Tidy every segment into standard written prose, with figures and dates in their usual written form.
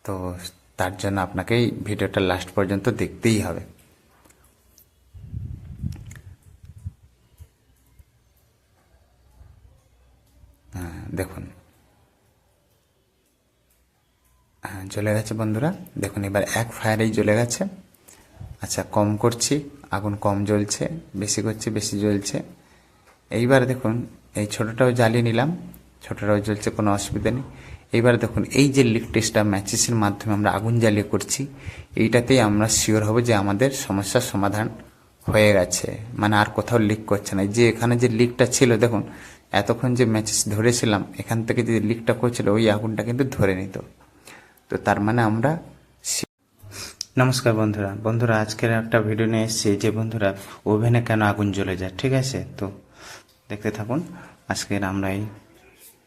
তো তার জন্য আপনাকে এই ভিডিওটা লাস্ট পর্যন্ত দেখতেই হবে। দেখুন, জ্বলে গেছে বন্ধুরা। দেখুন এবার এক ফায়ারেই জ্বলে গেছে। আচ্ছা, কম করছি, আগুন কম জ্বলছে, বেশি করছি, বেশি জ্বলছে। এইবার দেখুন এই ছোটোটাও জ্বালিয়ে নিলাম, ছোটোটাও জ্বলছে, কোনো অসুবিধা নেই। এইবার দেখুন এই যে লিক টেস্টটা ম্যাচিসের মাধ্যমে আমরা আগুন জ্বালিয়ে করছি, এইটাতেই আমরা শিওর হব যে আমাদের সমস্যার সমাধান হয়ে গেছে, মানে আর কোথাও লিক করছে না। যে এখানে যে লিকটা ছিল, দেখুন এতক্ষণ যে ম্যাচিস ধরেছিলাম, এখান থেকে যে লিকটা করছিল ওই আগুনটা কিন্তু ধরে নিত। তো তার মানে আমরা। নমস্কার বন্ধুরা, আজকের একটা ভিডিও নিয়ে এসেছি যে বন্ধুরা ওভেনে কেন আগুন জ্বলে যায়। ঠিক আছে, তো দেখতে থাকুন। আজকের আমরা এই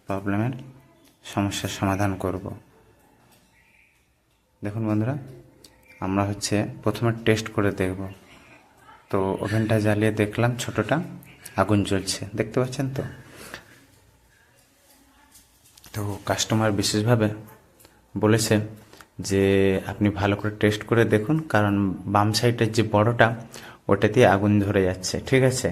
প্রবলেমের সমস্যার সমাধান করব। দেখুন বন্ধুরা, আমরা প্রথমে টেস্ট করে দেখব। তো ওভেনটা জ্বালিয়ে দেখলাম ছোটোটা আগুন জ্বলছে, দেখতে পাচ্ছেন তো। তো কাস্টমার বিশেষভাবে বলেছে যে আপনি ভালো করে টেস্ট করে দেখুন, কারণ বাম সাইডের যে বড়টা ওটাতে আগুন ধরে যাচ্ছে। ঠিক আছে,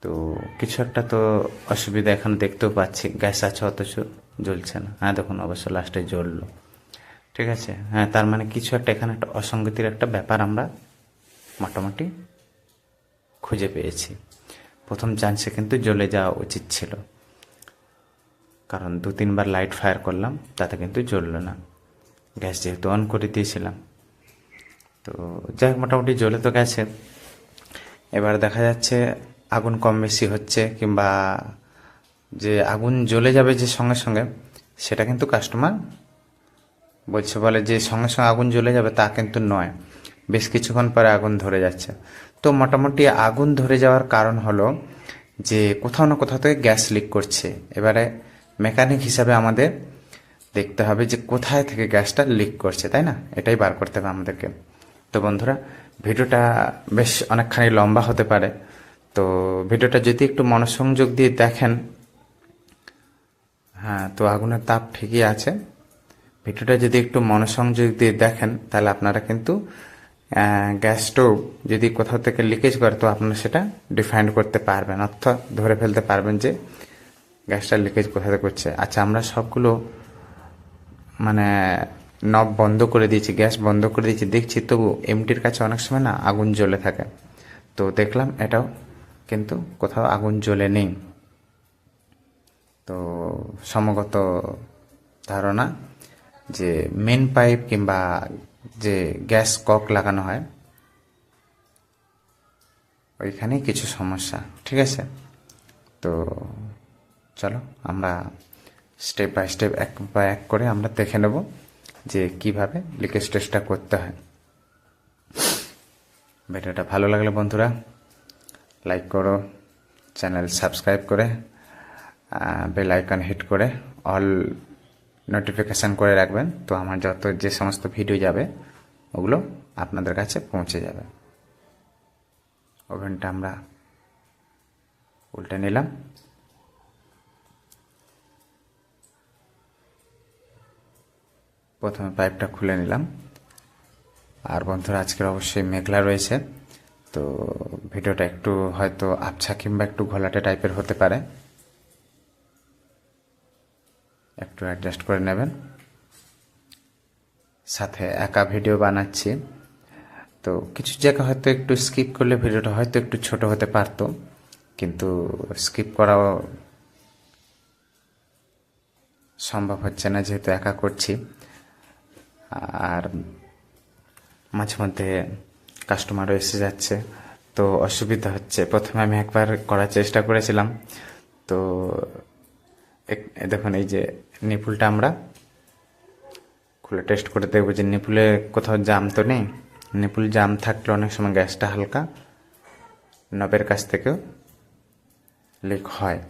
তো কিছু একটা তো অসুবিধা এখানে দেখতেও পাচ্ছি, গ্যাস আছে অথচ জ্বলছে না। হ্যাঁ দেখুন, অবশ্য লাস্টে জ্বললো। ঠিক আছে, হ্যাঁ তার মানে কিছু একটা এখানে একটা অসঙ্গতির একটা ব্যাপার আমরা মোটামুটি খুঁজে পেয়েছি। প্রথম চান্সে কিন্তু জ্বলে যাওয়া উচিত ছিল, কারণ 2-3 বার লাইট ফায়ার করলাম তাতে কিন্তু জ্বললো না, গ্যাস যেহেতু অন করে দিয়েছিলাম। তো যাই হোক, মোটামুটি জ্বলে তো গেছে। এবার দেখা যাচ্ছে আগুন কম বেশি হচ্ছে, কিংবা যে আগুন জ্বলে যাবে যে সঙ্গে সঙ্গে, সেটা কিন্তু কাস্টমার বলে যে সঙ্গে সঙ্গে আগুন জ্বলে যাবে, তা কিন্তু নয়, বেশ কিছুক্ষণ পরে আগুন ধরে যাচ্ছে। তো মোটামুটি আগুন ধরে যাওয়ার কারণ হলো যে কোথাও না কোথাও থেকে গ্যাস লিক করছে। এবারে মেকানিক হিসাবে আমাদের দেখতে হবে যে কোথায় থেকে গ্যাসটা লিক করছে, তাই না? এটাই বার করতে হবে আমাদেরকে। তো বন্ধুরা, ভিডিওটা বেশ অনেকখানি লম্বা হতে পারে, তো ভিডিওটা যদি একটু মনোসংযোগ দিয়ে দেখেন। হ্যাঁ, তো আগুনের তাপ ঠিকই আছে। ভিডিওটা যদি একটু মনোসংযোগ দিয়ে দেখেন, তাহলে আপনারা কিন্তু গ্যাস স্টোভ যদি কোথাও থেকে লিকেজ করে, তো আপনারা সেটা ডিফাইন্ড করতে পারবেন, অর্থাৎ ধরে ফেলতে পারবেন যে গ্যাসটা লিকেজ কোথা থেকে করছে। আচ্ছা, আমরা সবগুলো মানে নব বন্ধ করে দিয়েছি, গ্যাস বন্ধ করে দিয়েছি, দেখছি তবু এমটির কাছে অনেক সময় না আগুন জ্বলে থাকে। তো দেখলাম এটাও কিন্তু কোথাও আগুন জ্বলে নেই। তো সমগত ধারণা যে মেন পাইপ কিংবা যে গ্যাস কক লাগানো হয় ওইখানেই কিছু সমস্যা। ঠিক আছে, তো চলো আমরা স্টেপ বাই স্টেপ, এক বাই এক করে আমরা দেখে নেব যে কিভাবে লিকেজ টেস্টটা করতে হয়। ভিডিওটা ভালো লাগলে বন্ধুরা লাইক করো, চ্যানেল সাবস্ক্রাইব করে বেল আইকন হিট করে অল নোটিফিকেশান করে রাখবেন। তো আমার যত যে সমস্ত ভিডিও যাবে ওগুলো আপনাদের কাছে পৌঁছে যাবে। ওভেনটা আমরা উল্টে নিলাম। প্রথমে পাইপটা খুলে নিলাম। আর বন্ধুরা, আজকের অবশ্যই মেঘলা রয়েছে, তো ভিডিওটা একটু হয়তো আবছা কিংবা একটু ঘোলাটে টাইপের হতে পারে, একটু অ্যাডজাস্ট করে নেবেন। সাথে একা ভিডিও বানাচ্ছি, তো কিছু জায়গা হয়তো একটু স্কিপ করলে ভিডিওটা হয়তো একটু ছোট হতে পারতো, কিন্তু স্কিপ করাও সম্ভব হচ্ছে না যেহেতু একা করছি। আর মাঝে মধ্যে কাস্টমারও এসে যাচ্ছে, তো অসুবিধা হচ্ছে। প্রথমে আমি একবার করার চেষ্টা করেছিলাম, তো দেখুন এই যে নিপুলটা আমরা খুলে টেস্ট করে দেখবো যে নিপুলে কোথাও জাম তো নেই। নিপুল জাম থাকলে অনেক সময় গ্যাসটা হালকা নবের কাছ থেকেও লিক হয়।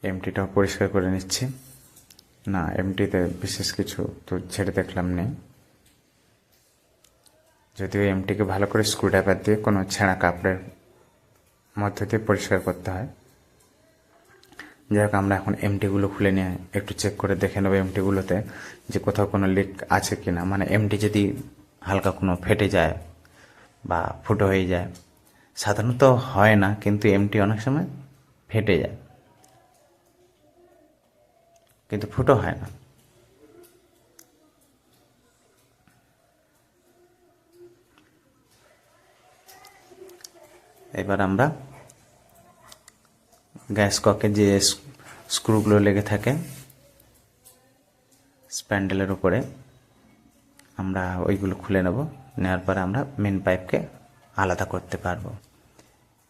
এমটিটাও পরিষ্কার করে নিচ্ছি। না, এমটিতে বিশেষ কিছু তো ছেড়ে দেখলাম নেই। যদিও এমটিকে ভালো করে স্ক্রুড্রাইভার দিয়ে কোনো ছেঁড়া কাপড়ের মধ্য দিয়ে পরিষ্কার করতে হয়। যাই হোক, আমরা এখন এমটিগুলো খুলে নিয়ে একটু চেক করে দেখে নেবো এমটিগুলোতে যে কোথাও কোনো লিক আছে কি না। মানে এমটি যদি হালকা কোনো ফেটে যায় বা ফুটো হয়ে যায়, সাধারণত হয় না, কিন্তু এমটি অনেক সময় ফেটে যায়, কিন্তু ফুটো হয় না। এবার আমরা গ্যাস ককে যে স্ক্রুগুলো লেগে থাকে স্প্যান্ডেলের উপরে, আমরা ওইগুলো খুলে নেব। নেওয়ার পরে আমরা মেন পাইপকে আলাদা করতে পারবো।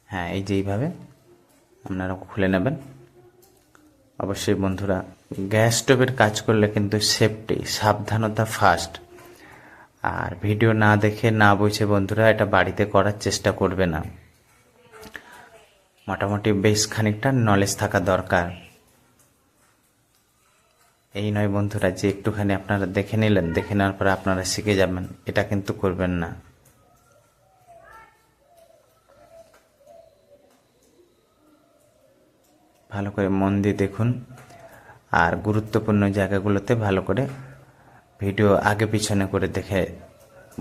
হ্যাঁ, এই যে এইভাবে আপনারা খুলে নেবেন। অবশ্যই বন্ধুরা, গ্যাস স্টোভের কাজ করলে কিন্তু সেফটি, সাবধানতা ফার্স্ট। আর ভিডিও না দেখে না বুঝে বন্ধুরা এটা বাড়িতে করার চেষ্টা করবে না। মোটামুটি বেশ খানিকটা নলেজ থাকা দরকার। এই নয় বন্ধুরা যে একটুখানি আপনারা দেখে নিলেন, দেখে নেওয়ার পরে আপনারা শিখে যাবেন, এটা কিন্তু করবেন না। ভালো করে মন দিয়ে দেখুন, আর গুরুত্বপূর্ণ জায়গাগুলোতে ভালো করে ভিডিও আগে পিছনে করে দেখে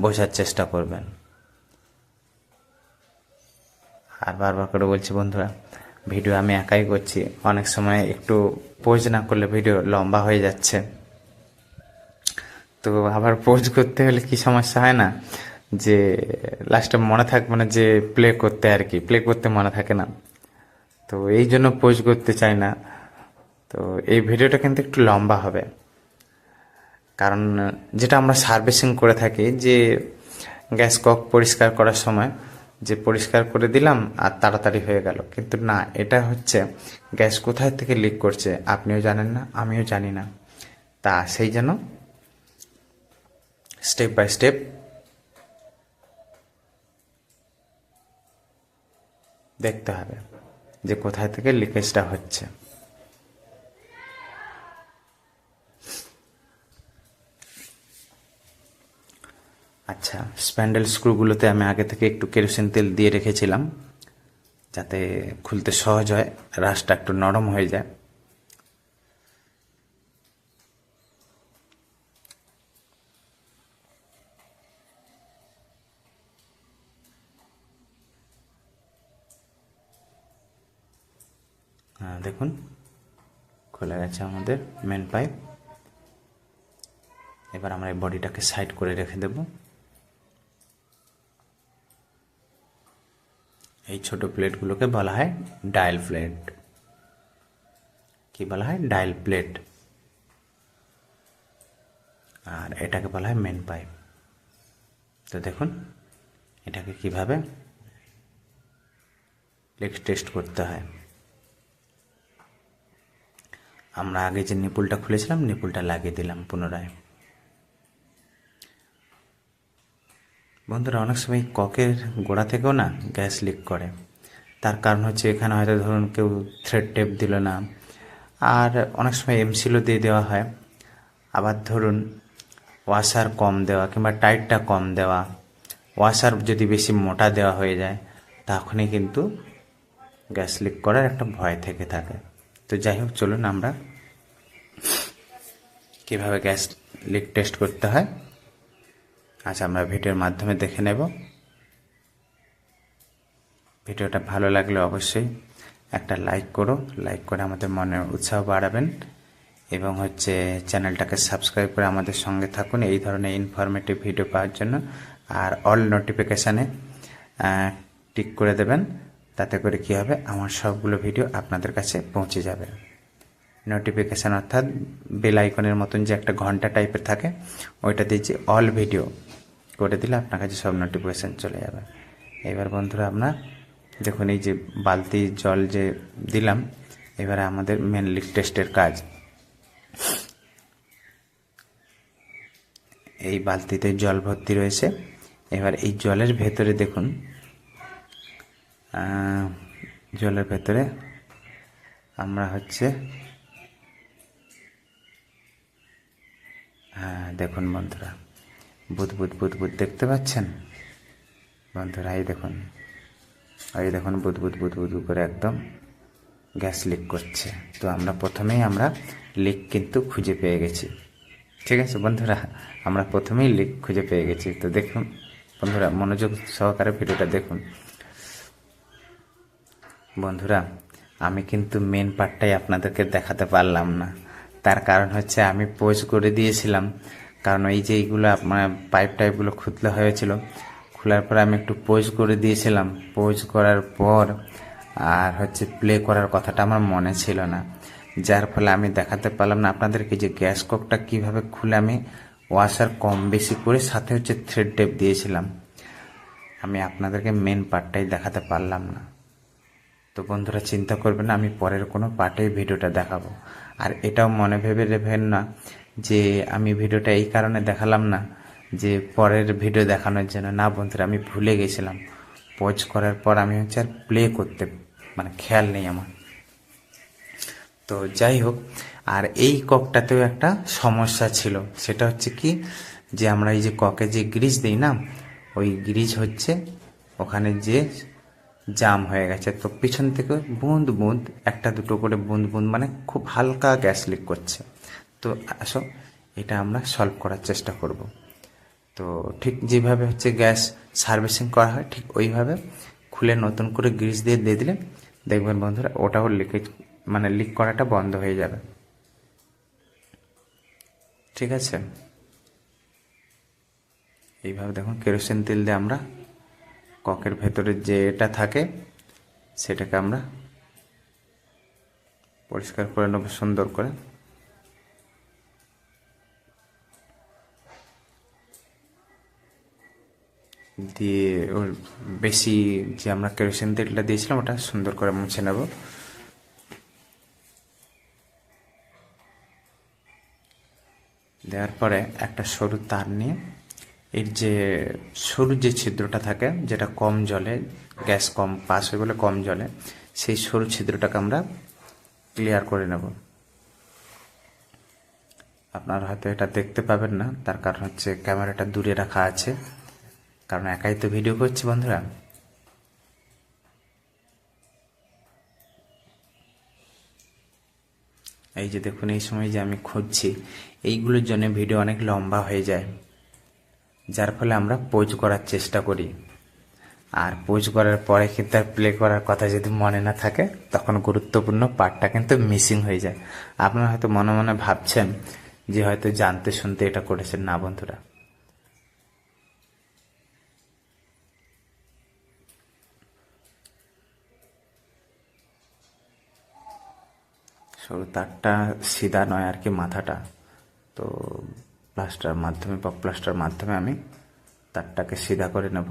বোঝার চেষ্টা করবেন। আর বারবার করে বলছি বন্ধুরা, ভিডিও আমি একাই করছি, অনেক সময় একটু পোজ না করলে ভিডিও লম্বা হয়ে যাচ্ছে। তো আবার পোজ করতে হলে কি সমস্যা হয় না, যে লাস্টে মনে থাকবে না যে প্লে করতে, আর কি প্লে করতে মনে থাকে না। তো এই জন্য পোজ করতে চাই না। তো এই ভিডিওটা কিন্তু একটু লম্বা হবে, কারণ যেটা আমরা সার্ভিসিং করে থাকি, যে গ্যাস কক পরিষ্কার করার সময় যে পরিষ্কার করে দিলাম আর তাড়াতাড়ি হয়ে গেল, কিন্তু না, এটা হচ্ছে গ্যাস কোথায় থেকে লিক করছে আপনিও জানেন না, আমিও জানি না। তা সেই জন্য স্টেপ বাই স্টেপ দেখতে হবে যে কোথায় থেকে লিকেজটা হচ্ছে। আচ্ছা, স্প্যান্ডেল স্ক্রুগুলোতে আমি আগে থেকে একটু কেরোসিন তেল দিয়ে রেখেছিলাম, যাতে খুলতে সহজ হয়, রাসটা একটু নরম হয়ে যায়। হ্যাঁ, দেখুন খুলে গেছে আমাদের মেন পাইপ। এবার আমরা এই বডিটাকে সাইড করে রেখে দেব। এই ছোট প্লেটগুলোকে বলা হয় ডায়াল প্লেট। কি বলা হয়? Dial plate. আর এটাকে বলা হয় মেন পাইপ। তো দেখুন এটাকে কিভাবে লিক টেস্ট করতে হয়। আমরা আগে যে নিপুলটা খুলেছিলাম, নিপুলটা লাগিয়ে দিলাম পুনরায়। বন্ধুরা, অনেক সময় ককের গোড়া থেকেও না গ্যাস লিক করে। তার কারণ হচ্ছে এখানে হয়তো ধরুন কেউ থ্রেড টেপ দিল না, আর অনেক সময় এমসিলও দিয়ে দেওয়া হয়। আবার ধরুন ওয়াশার কম দেওয়া কিংবা টাইটটা কম দেওয়া, ওয়াশার যদি বেশি মোটা দেওয়া হয়ে যায়, তখনই কিন্তু গ্যাস লিক করার একটা ভয় থেকে থাকে। তো যাই হোক, চলুন আমরা কীভাবে গ্যাস লিক টেস্ট করতে হয় আজ আমরা ভিডিওর মাধ্যমে দেখে নেব। ভিডিওটা ভালো লাগলে অবশ্যই একটা লাইক করো, লাইক করে আমাদের মনে উৎসাহ বাড়াবেন, এবং চ্যানেলটাকে সাবস্ক্রাইব করে আমাদের সঙ্গে থাকুন এই ধরনের ইনফরমেটিভ ভিডিও পাওয়ার জন্য। আর অল নোটিফিকেশানে টিক করে দেবেন, তাতে করে কী হবে, আমার সবগুলো ভিডিও আপনাদের কাছে পৌঁছে যাবে। নোটিফিকেশান অর্থাৎ বেল আইকনের মতন যে একটা ঘন্টা টাইপের থাকে, ওইটা দিয়ে যে অল ভিডিও করে দিলে আপনার কাছে সব নোটিফিকেশান চলে যাবে। এবার বন্ধুরা, আপনার দেখুন এই যে বালতি জল যে দিলাম, এবারে আমাদের মেন লিক টেস্টের কাজ। এই বালতিতে জল ভর্তি রয়েছে। এবার এই জলের ভেতরে দেখুন, জলের ভেতরে আমরা দেখুন বন্ধুরা, বুদবুদ বুদবুদ দেখতে পাচ্ছেন। বন্ধুরা এই দেখুন বুদবুদ বুদবুদ করে একদম গ্যাস লিক করছে। তো প্রথমেই আমরা লিক কিন্তু খুঁজে পেয়ে গেছি। ঠিক আছে বন্ধুরা, আমরা প্রথমেই লিক খুঁজে পেয়ে গেছি। তো দেখুন বন্ধুরা, মনোযোগ সহকারে ভিডিওটা দেখুন। বন্ধুরা, আমি কিন্তু মেন পার্টটাই আপনাদেরকে দেখাতে পারলাম না। তার কারণ হচ্ছে আমি পোজ করে দিয়েছিলাম, কারণ এই যে এইগুলো আপনার পাইপ টাইপগুলো খুলতে হয়েছিল, খোলার পরে আমি একটু পোজ করে দিয়েছিলাম। পোজ করার পর আর প্লে করার কথাটা আমার মনে ছিল না, যার ফলে আমি দেখাতে পারলাম না আপনাদেরকে যে গ্যাস ককটা কীভাবে খুলে আমি ওয়াশার কম বেশি করে সাথে থ্রেড টেপ দিয়েছিলাম। আমি আপনাদেরকে মেন পার্টটাই দেখাতে পারলাম না। তো বন্ধুরা চিন্তা করবেন না, আমি পরের কোনো পার্টেই ভিডিওটা দেখাবো। আর এটাও মনে ভেবে নেবেন না যে আমি ভিডিওটা এই কারণে দেখালাম না যে পরের ভিডিও দেখানোর জন্য। না বন্ধুরা, আমি ভুলে গেছিলাম। পজ করার পর আমি আর প্লে করতে খেয়াল নেই আমার। তো যাই হোক, আর এই ককটাতেও একটা সমস্যা ছিল। সেটা হচ্ছে কি, যে আমরা এই যে ককে যে গ্রিজ দিই না, ওই গ্রিজ ওখানে যে জাম হয়ে গেছে। তো পিছন থেকে বুঁদ বুঁদ, একটা দুটো করে বুঁদ বুঁদ খুব হালকা গ্যাস লিক করছে। তো আসো এটা আমরা সলভ করার চেষ্টা করব। তো ঠিক যেভাবে গ্যাস সার্ভিসিং করা হয়, ঠিক ওইভাবে খুলে নতুন করে গ্রিজ দিয়ে দিলে দেখবেন বন্ধুরা, ওটাও লিকেজ লিক করাটা বন্ধ হয়ে যাবে। ঠিক আছে, এইভাবে দেখুন কেরোসিন তেল দিয়ে আমরা ককের ভেতরে যে এটা থাকে সেটাকে আমরা পরিষ্কার করে নেব সুন্দর করে। দিয়ে ওর বেশি যে আমরা কেরোসিন তেলটা দিয়েছিলাম ওটা সুন্দর করে মুছে নেব। দেওয়ার পরে একটা সরু তার নিয়ে এর যে সরু যে ছিদ্রটা থাকে, যেটা কম জলে গ্যাস কম পাস হয়ে গেলে কম জলে, সেই সরু ছিদ্রটাকে আমরা ক্লিয়ার করে নেব। আপনারা হয়তো এটা দেখতে পাবেন না, তার কারণ ক্যামেরাটা দূরে রাখা আছে, কারণ একাই তো ভিডিও করছি বন্ধুরা। এই যে দেখুন, এই সময় যে আমি খুঁজছি, এইগুলোর জন্য ভিডিও অনেক লম্বা হয়ে যায়, যার ফলে আমরা পোজ করার চেষ্টা করি। আর পোজ করার পরে কিন্তু আর প্লে করার কথা যদি মনে না থাকে, তখন গুরুত্বপূর্ণ পার্টটা কিন্তু মিসিং হয়ে যায়। আপনারা হয়তো মনে মনে ভাবছেন যে হয়তো জানতে শুনতে এটা করেছেন। না বন্ধুরা, সরু তারটা সিধা নয় আর কি, মাথাটা। তো প্লাস্টার মাধ্যমে বা প্লাস্টার মাধ্যমে আমি তারটাকে সিধা করে নেব।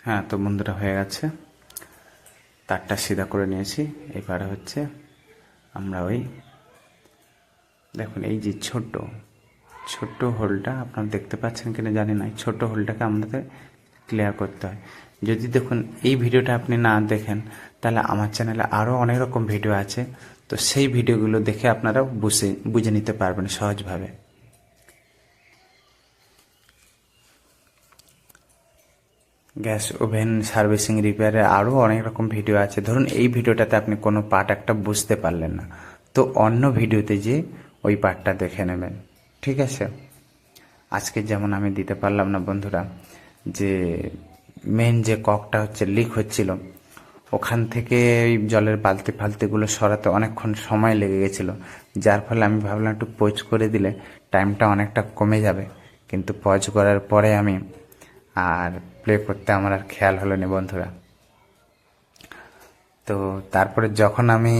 হ্যাঁ, তো বন্ধুরা হয়ে গেছে, তারটা সিধা করে নিয়েছি। এবারে আমরা ওই দেখুন, এই যে ছোট্ট হোলটা আপনারা দেখতে পাচ্ছেন কিনা জানি না, ছোট্ট হোলটাকে আমাদের ক্লিয়ার করতে হয়। যদি দেখুন এই ভিডিওটা আপনি না দেখেন, তাহলে আমার চ্যানেলে আরও অনেক রকম ভিডিও আছে, তো সেই ভিডিওগুলো দেখে আপনারা বুঝে নিতে পারবেন সহজভাবে। গ্যাস ওভেন সার্ভিসিং রিপেয়ারে আরও অনেক রকম ভিডিও আছে। ধরুন এই ভিডিওটাতে আপনি কোনো পার্ট একটা বুঝতে পারলেন না, তো অন্য ভিডিওতে যে ওই পার্টটা দেখে নেবেন। ঠিক আছে, আজকে যেমন আমি দিতে পারলাম না বন্ধুরা, যে মেন যে ককটা লিক হচ্ছিল, ওখান থেকে ওই জলের বালতি ফালতিগুলো সরাতে অনেকক্ষণ সময় লেগে গেছিলো, যার ফলে আমি ভাবলাম একটু পজ করে দিলে টাইমটা অনেকটা কমে যাবে। কিন্তু পজ করার পরে আমি আর প্লে করতে আমার আর খেয়াল হলো না বন্ধুরা। তো তারপরে যখন আমি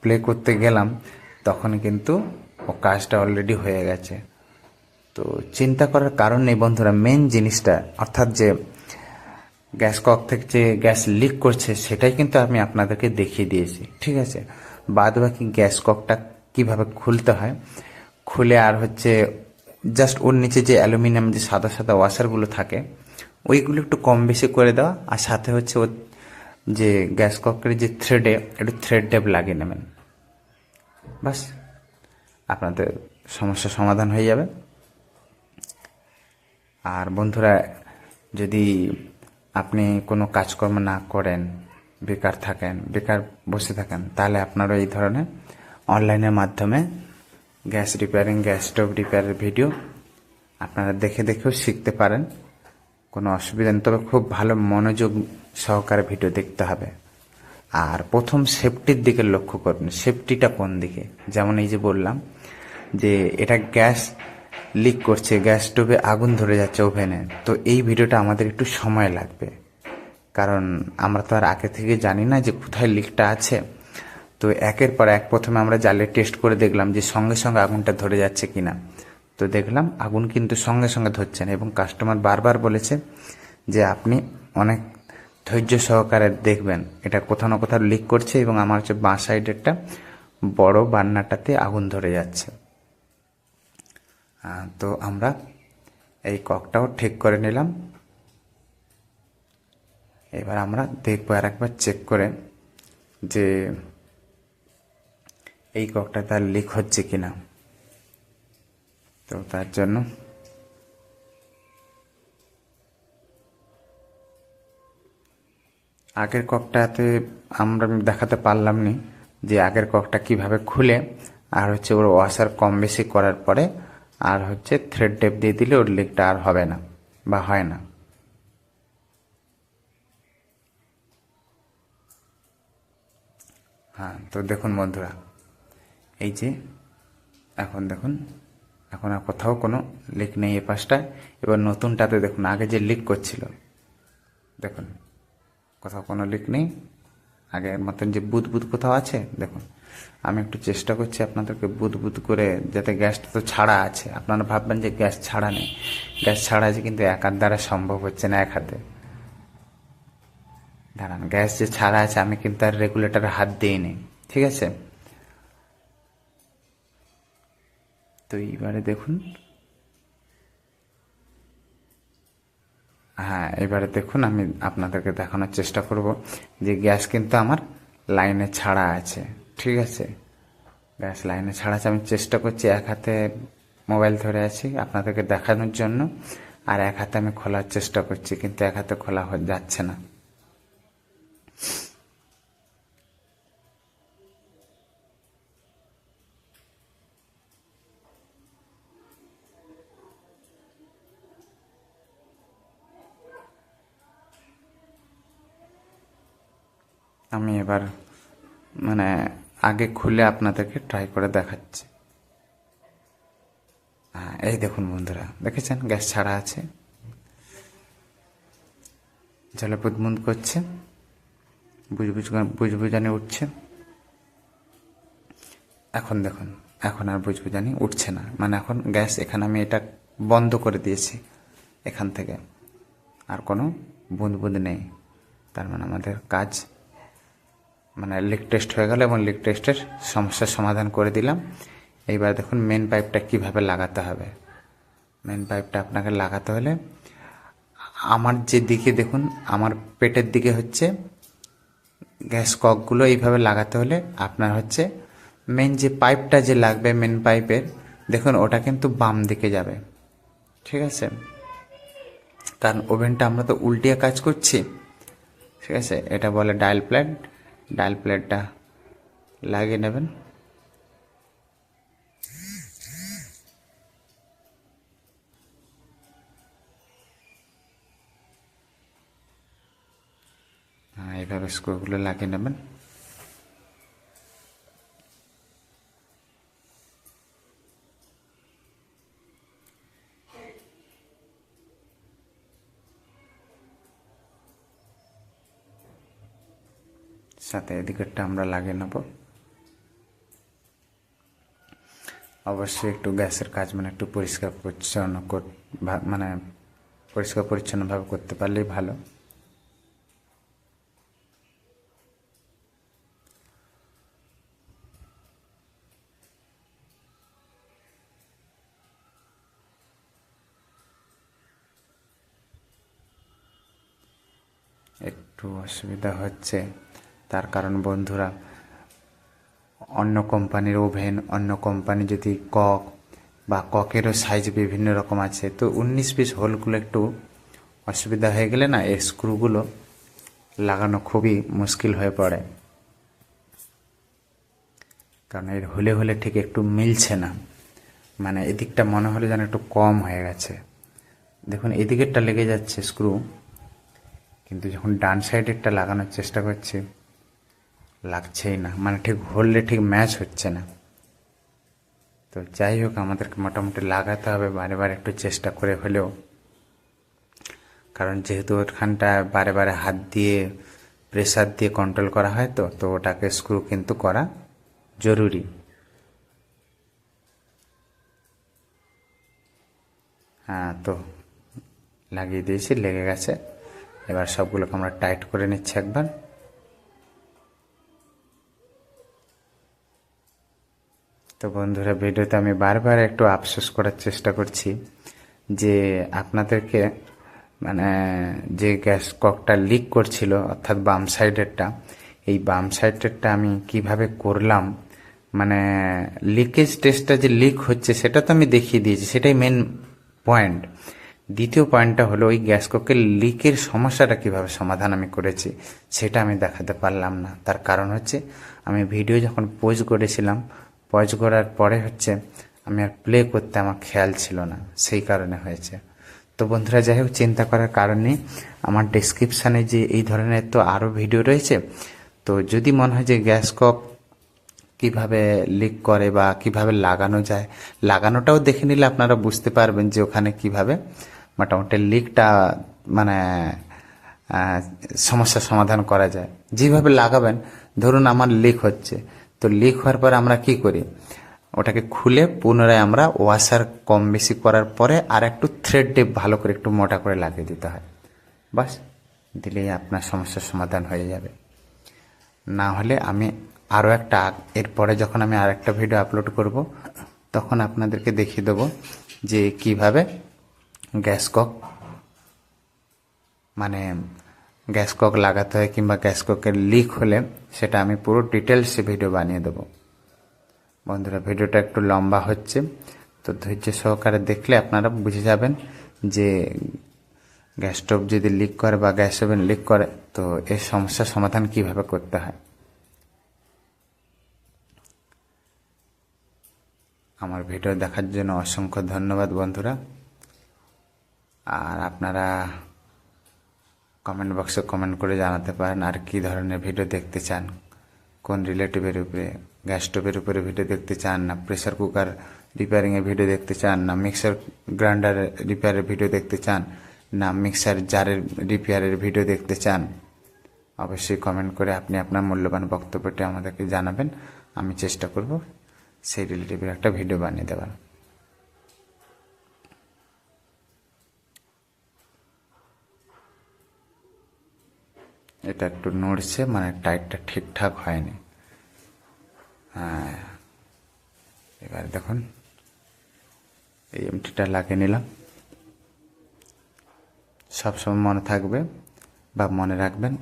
প্লে করতে গেলাম, তখন কিন্তু ও কাজটা অলরেডি হয়ে গেছে। তো চিন্তা করার কারণ নেই বন্ধুরা, মেন জিনিসটা অর্থাৎ যে গ্যাস কক থেকে যে গ্যাস লিক করছে সেটাই কিন্তু আমি আপনাদেরকে দেখিয়ে দিয়েছি। ঠিক আছে, বাদ বাকি গ্যাস ককটা কিভাবে খুলতে হয়, খুলে আর হচ্ছে জাস্ট ওর নিচে যে অ্যালুমিনিয়াম যে সাদা সাদা ওয়াশারগুলো থাকে ওইগুলো একটু কম বেশি করে দেওয়া, আর সাথে হচ্ছে ওর যে গ্যাস ককের যে থ্রেডে একটু থ্রেড টেপ লাগিয়ে নেবেন, বাস আপনাদের সমস্যার সমাধান হয়ে যাবে। আর বন্ধুরা, যদি আপনি কোনো কাজকর্ম না করেন, বেকার থাকেন, বেকার বসে থাকেন, তাহলে আপনারা এই ধরনের অনলাইনের মাধ্যমে গ্যাস রিপেয়ারিং, গ্যাস স্টোভ রিপেয়ারের ভিডিও আপনারা দেখে দেখেও শিখতে পারেন, কোনো অসুবিধা নেই। তবে খুব ভালো মনোযোগ সহকারে ভিডিও দেখতে হবে। আর প্রথম সেফটির দিকে লক্ষ্য করবেন, সেফটিটা কোন দিকে। যেমন এই যে বললাম যে এটা গ্যাস লিক করছে, গ্যাস স্টোভে আগুন ধরে যাচ্ছে ওভেনে, তো এই ভিডিওটা আমাদের একটু সময় লাগবে, কারণ আমরা তো আর আগে থেকে জানি না যে কোথায় লিকটা আছে। তো একের পর এক প্রথমে আমরা জ্বালিয়ে টেস্ট করে দেখলাম যে সঙ্গে সঙ্গে আগুনটা ধরে যাচ্ছে কিনা। তো দেখলাম আগুন কিন্তু সঙ্গে সঙ্গে ধরছে না, এবং কাস্টমার বারবার বলেছে যে আপনি অনেক ধৈর্য সহকারে দেখবেন, এটা কোথাও না কোথাও লিক করছে, এবং আমার হচ্ছে বাঁ সাইডেরটা বড় বান্নাটাতে আগুন ধরে যাচ্ছে। তো আমরা এই ককটাও ঠিক করে নিলাম। এবার আমরা দেখবো আর একবার চেক করে যে এই ককটা তার লিক হচ্ছে কিনা। তো তার জন্য আগের ককটাতে আমরা দেখাতে পারলাম না যে আগের ককটা কিভাবে খুলে আর হচ্ছে ওর ওয়াশার কম বেশি করার পরে আর হচ্ছে থ্রেড টেপ দিয়ে দিলে ওর লিকটা আর হবে না বা হয় না। হ্যাঁ, তো দেখুন বন্ধুরা, এই যে এখন দেখুন, এখন আর কোথাও কোনো লিক নেই এ পাশটায়। এবার নতুনটাতে দেখুন, আগে যে লিক করছিল দেখুন কোথাও কোনো লিক নেই, আগের মতন যে বুদ বুদ কোথাও আছে দেখুন। আমি একটু চেষ্টা করছি আপনাদেরকে বুদ বুদ করে, যাতে গ্যাসটা তো ছাড়া আছে, আপনারা ভাববেন যে গ্যাস ছাড়া নেই, গ্যাস ছাড়া আছে, কিন্তু এক হাত দ্বারা সম্ভব হচ্ছে না এক হাতে। দাঁড়ান, গ্যাস যে ছাড়া আছে আমি কিন্তু আর রেগুলেটরে হাত দিইনি, ঠিক আছে। তো এইবারে দেখুন, হ্যাঁ এবারে দেখুন, আমি আপনাদেরকে দেখানোর চেষ্টা করব যে গ্যাস কিন্তু আমার লাইনে ছাড়া আছে, ঠিক আছে। গ্যাস লাইনে ছাড়া আছে, আমি চেষ্টা করছি, এক হাতে মোবাইল ধরে আছি আপনাদেরকে দেখানোর জন্য, আর এক হাতে আমি খোলার চেষ্টা করছি, কিন্তু এক হাতে খোলা যাচ্ছে না। আমি এবার মানে আগে খুলে আপনাদেরকে ট্রাই করে দেখাচ্ছি। হ্যাঁ, এই দেখুন বন্ধুরা, দেখেছেন গ্যাস ছাড়া আছে, জলে বুদবুদ করছে, বুজবুজানি উঠছে। এখন দেখুন, এখন আর বুজবুজানি উঠছে না, মানে এখন গ্যাস, এখানে আমি এটা বন্ধ করে দিয়েছি, এখান থেকে আর কোনো বুদবুদ নেই। তার মানে আমাদের কাজ মানে লিক টেস্ট হয়ে গেল, এবং লিক টেস্টের সমস্যার সমাধান করে দিলাম। এইবার দেখুন মেন পাইপটা কিভাবে লাগাতে হবে। মেন পাইপটা আপনাকে লাগাতে হলে আমার যে দিকে দেখুন, আমার পেটের দিকে হচ্ছে গ্যাস ককগুলো, এইভাবে লাগাতে হলে আপনার হচ্ছে মেন যে পাইপটা যে লাগবে মেন পাইপের, দেখুন ওটা কিন্তু বাম দিকে যাবে, ঠিক আছে। কারণ ওভেনটা আমরা তো উল্টিয়ে কাজ করছি, ঠিক আছে। এটা বলে ডায়াল প্লেট, ডায়াল প্লেটটা লাগিয়ে নেবেন। হ্যাঁ, এইভাবে স্ক্রুগুলো লাগিয়ে নেবেন। সাথে এদিকেরটা আমরা লাগিয়ে নেব। অবশ্যই একটু গ্যাসের কাজ মানে একটু পরিষ্কার পরিচ্ছন্ন মানে পরিষ্কার পরিচ্ছন্নভাবে করতে পারলেই ভালো। একটু অসুবিধা হচ্ছে, তার কারণ বন্ধুরা অন্য কোম্পানির ওভেন, অন্য কোম্পানি যদি কক বা ককেরও সাইজ বিভিন্ন রকম আছে, তো 19 পিস হোলগুলো একটু অসুবিধা হয়ে গেলে না এই স্ক্রুগুলো লাগানো খুবই মুশকিল হয়ে পড়ে, কারণ এর হলে হলে ঠিক একটু মিলছে না, মানে এদিকটা মনে হলে যেন একটু কম হয়ে গেছে। দেখুন এদিকেরটা লেগে যাচ্ছে স্ক্রু, কিন্তু যখন ডান সাইডেরটা লাগানোর চেষ্টা করছি লাগছেই না, মানে ঠিক হলে ঠিক ম্যাচ হচ্ছে না। তো যাই হোক, আমাদেরকে মোটামুটি লাগাতে হবে বারে বারে একটু চেষ্টা করে হলেও, কারণ যেহেতু ওখানটা বারে বারে হাত দিয়ে প্রেসার দিয়ে কন্ট্রোল করা হয়, তো ওটাকে স্ক্রু কিন্তু করা জরুরি। হ্যাঁ, তো লাগিয়ে দিয়েছি, লেগে গেছে। এবার সবগুলোকে আমরা টাইট করে নিচ্ছি একবার। তো বন্ধুরা, ভিডিওতে আমি বারবার একটু আফসোস করার চেষ্টা করছি যে আপনাদেরকে মানে যে গ্যাস ককটা লিক করছিল, অর্থাৎ বাম সাইডেরটা, এই বাম সাইডেরটা আমি কিভাবে করলাম, মানে লিকেজ টেস্টটা যে লিক হচ্ছে সেটা তো আমি দেখিয়ে দিয়েছি, সেটাই মেন পয়েন্ট। দ্বিতীয় পয়েন্টটা হলো ওই গ্যাস ককের লিকের সমস্যাটা কিভাবে সমাধান আমি করেছি সেটা আমি দেখাতে পারলাম না। তার কারণ হচ্ছে আমি ভিডিও যখন পোজ করেছিলাম, পজ করার পরে হচ্ছে আমি আর প্লে করতে আমার খেয়াল ছিল না, সেই কারণে হয়েছে। তো বন্ধুরা, যাই হোক, চিন্তা করার কারণ নেই। আমার ডেসক্রিপশানে যে এই ধরনের তো আরও ভিডিও রয়েছে, তো যদি মনে হয় যে গ্যাস কক কীভাবে লিক করে বা কিভাবে লাগানো যায়, লাগানোটাও দেখে নিলে আপনারা বুঝতে পারবেন যে ওখানে কিভাবে মোটামুটি লিকটা মানে সমস্যার সমাধান করা যায়। যেভাবে লাগাবেন, ধরুন আমার লিক হচ্ছে, তো লিক হওয়ার পর আমরা কি করি, ওটাকে খুলে পুনরায় আমরা ওয়াশার কম বেশি করার পরে আর একটু থ্রেড দিয়ে ভালো করে একটু মোটা করে লাগিয়ে দিতে হয়, বাস, দিলেই আপনার সমস্যার সমাধান হয়ে যাবে। না হলে আমি আরও একটা, এরপরে যখন আমি আর একটা ভিডিও আপলোড করব তখন আপনাদেরকে দেখিয়ে দেবো যে কিভাবে গ্যাস কক মানে গ্যাস কক লাগাতে হয়, কিংবা গ্যাস ককের লিক হলে সেটা আমি পুরো ডিটেলসে ভিডিও বানিয়ে দেবো। বন্ধুরা, ভিডিওটা একটু লম্বা হচ্ছে, তো ধৈর্য সহকারে দেখলে আপনারা বুঝে যাবেন যে গ্যাস স্টোভ যদি লিক করে বা গ্যাস ওভেন লিক করে, তো এর সমস্যার সমাধান কিভাবে করতে হয়। আমার ভিডিও দেখার জন্য অসংখ্য ধন্যবাদ বন্ধুরা। আর আপনারা কমেন্ট বক্সে কমেন্ট করে জানাতে পারেন আর কি ধরনের ভিডিও দেখতে চান, কোন রিলেটিভের উপরে, গ্যাস স্টোভের উপরে ভিডিও দেখতে চান, না প্রেসার কুকার রিপেয়ারিংয়ের ভিডিও দেখতে চান, না মিক্সার গ্রাইন্ডার রিপেয়ারের ভিডিও দেখতে চান, না মিক্সার জারের রিপেয়ারের ভিডিও দেখতে চান। অবশ্যই কমেন্ট করে আপনি আপনার মূল্যবান বক্তব্যটি আমাদেরকে জানাবেন, আমি চেষ্টা করব সেই রিলেটিভের একটা ভিডিও বানিয়ে দেওয়ার। এটা একটু নড়ছে, মানে টাইটটা ঠিকঠাক হয়নি। হ্যাঁ, এবার দেখুন এই এমটিটা লাগিয়ে নিলাম। সবসময় মনে থাকবে বা মনে রাখবেন,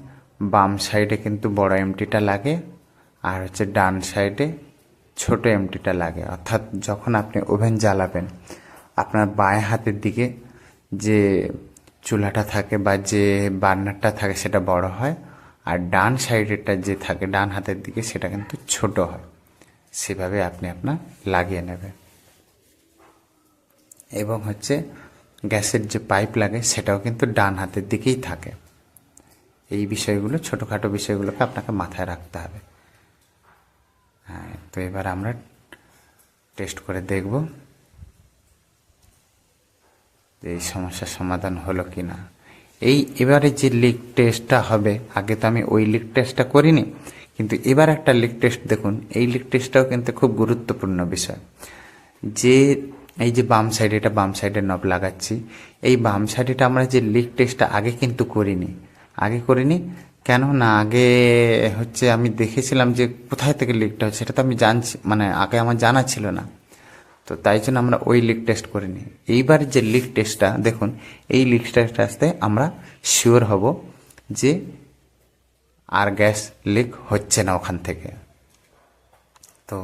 বাম সাইডে কিন্তু বড় এমটিটা লাগে, আর হচ্ছে ডান সাইডে ছোট এমটিটা লাগে। অর্থাৎ যখন আপনি ওভেন জ্বালাবেন, আপনার বাঁয়ে হাতের দিকে যে চুলাটা থাকে বা যে বার্নারটা থাকে সেটা বড় হয়, আর ডান সাইডেরটা যে থাকে ডান হাতের দিকে সেটা কিন্তু ছোট হয়। সেভাবে আপনি আপনার লাগিয়ে নেবেন। এবং হচ্ছে গ্যাসের যে পাইপ লাগে সেটাও কিন্তু ডান হাতের দিকেই থাকে। এই বিষয়গুলো, ছোটোখাটো বিষয়গুলোকে আপনাকে মাথায় রাখতে হবে। হ্যাঁ, তো এবার আমরা টেস্ট করে দেখব যে এই সমস্যার সমাধান হলো কি না। এবারে যে লিক টেস্টটা হবে, আগে তো আমি ওই লিক টেস্টটা করিনি, কিন্তু এবার একটা লিক টেস্ট দেখুন। এই লিক টেস্টটাও কিন্তু খুব গুরুত্বপূর্ণ বিষয়। যে এই যে বাম সাইডে, এটা বাম সাইডের নব লাগাচ্ছি, এই বাম সাইডেটা আমরা যে লিক টেস্টটা আগে কিন্তু করিনি। কেন না, আগে হচ্ছে আমি দেখেছিলাম যে কোথায় থেকে লিকটা হচ্ছে, সেটা তো আমি জানছি, মানে আগে আমার জানা ছিল না, তো তাই জন্য আমরা ওই লিক টেস্ট করিনি। এইবার যে লিক টেস্টটা দেখুন, এই লিক টেস্ট আসতে আমরা শিওর হব যে আর গ্যাস লিক হচ্ছে না ওখান থেকে। তো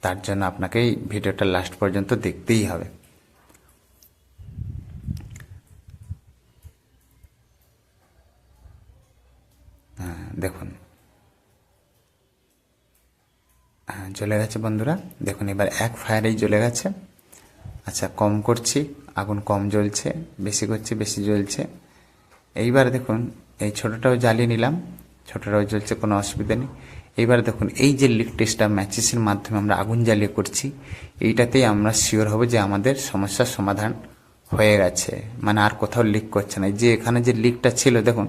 তার জন্য আপনাকে এই ভিডিওটা লাস্ট পর্যন্ত দেখতেই হবে। হ্যাঁ দেখুন, হ্যাঁ জ্বলে গেছে বন্ধুরা, দেখুন এবার এক ফায়ারেই জ্বলে গেছে। আচ্ছা, কম করছি, আগুন কম জ্বলছে, বেশি করছি বেশি জ্বলছে। এইবার দেখুন এই ছোটোটাও জ্বালিয়ে নিলাম, ছোটোটাও জ্বলছে, কোনো অসুবিধা নেই। এইবার দেখুন এই যে লিক টেস্টটা ম্যাচিসের মাধ্যমে আমরা আগুন জ্বালিয়ে করছি, এইটাতেই আমরা শিওর হব যে আমাদের সমস্যার সমাধান হয়ে গেছে, মানে আর কোথাও লিক করছে না। যে এখানে যে লিকটা ছিল দেখুন,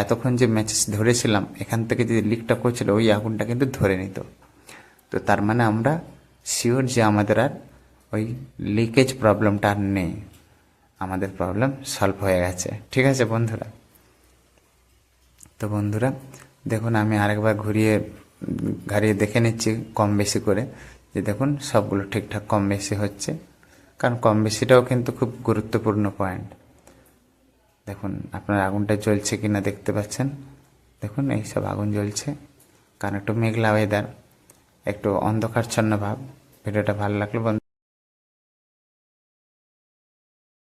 এতক্ষণ যে ম্যাচিস ধরেছিলাম এখান থেকে যে লিকটা করছিল ওই আগুনটা কিন্তু ধরে নিত। তো তার মানে আমরা শিওর যে আমাদের আর ওই লিকেজ প্রবলেমটা আর নেই, আমাদের প্রবলেম সলভ হয়ে গেছে। ঠিক আছে বন্ধুরা? তো বন্ধুরা দেখুন আমি আরেকবার ঘুরিয়ে দেখে নিচ্ছি কম বেশি করে, যে দেখুন সবগুলো ঠিকঠাক কম বেশি হচ্ছে, কারণ কম বেশিটাও কিন্তু খুব গুরুত্বপূর্ণ পয়েন্ট। দেখুন আপনার আগুনটা জ্বলছে কি না দেখতে পাচ্ছেন, দেখুন এই সব আগুন জ্বলছে, কারণ একটু মেঘলা ওয়েদার, একটু অন্ধকারচ্ছন্ন ভাব। ভিডিওটা ভালো লাগলো বন্ধু।